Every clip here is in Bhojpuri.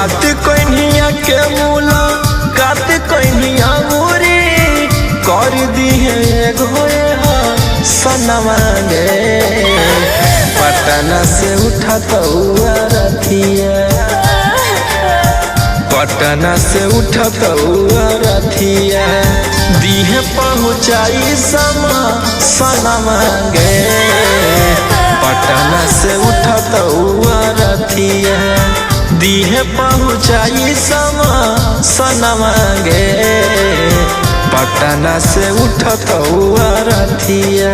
बात कन्हिया के मूला कात कन्हिया मुरी कर दी है घोए सनमा गे पटना से उठा तो रथिया पटना से उठा तो रथिया दीहे पहुँचाई सनमा गे पटना से उठा तो रथिया दीहे पहुँचाई सनमा गे पटना से उठा तो रथिया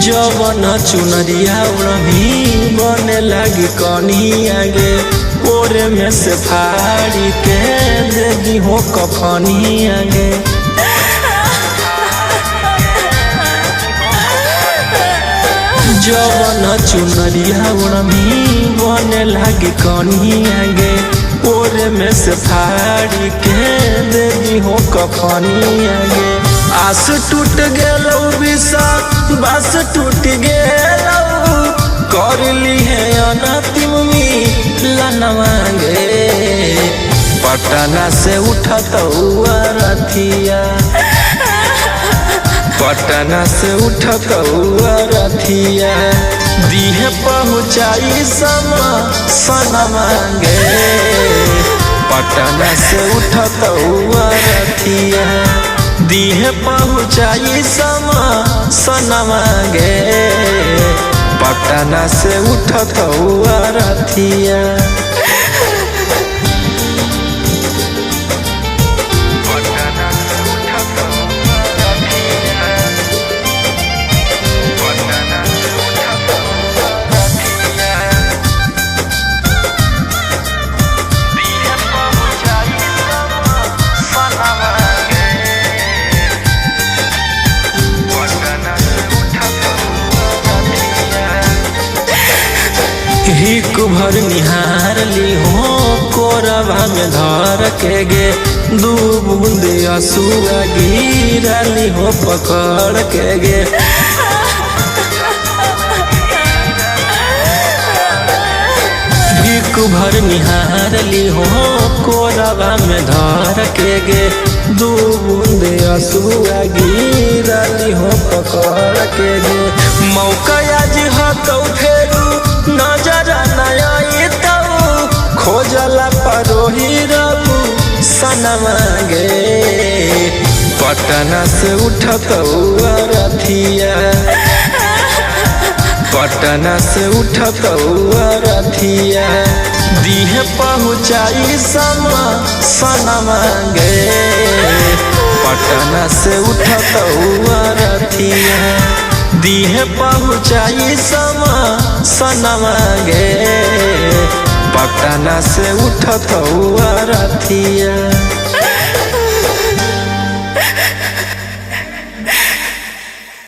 जवन चुनरिया उड़मी बने लगी कनिया गे ओरे में से फाड़ी के दे दी हो कफनिया गे जवन चुनरिया उड़मी बने लगी कनिया गे ओरे में से फाड़ी के दे दी हो कफनिया गे आस टूट गेलौ विषा बस टूट गेलौ कर ली है अनतिम लनवा गे पटना से उठा तो रथिया पटना से उठा तो रथिया दीहे पहुँचाई सनमा गे पटना से उठा तो रथिया दीहे पहुँचाई सनमा गे पटना से उठा तो रथिया हिक भर निहार ली हो कोरबा में धर के गे दू बूंद असुआ गिरली हो पकड़ के गे हिक भर निहार ली हो कोरबा में धर के गे दू बूंद असुआ गिरली हो पकड़ के गे मौका आज हतौ फेरू नजर नया तो खोजला परोही रबू सनमा गे पटना से उठा तो रथिया पटना से उठा तो रथिया दीहे पहुँचाई सनमा गे पटना से उठा तो रथिया दीहे पहुँचाई सनमा गे पटना से उठा तो रथिया।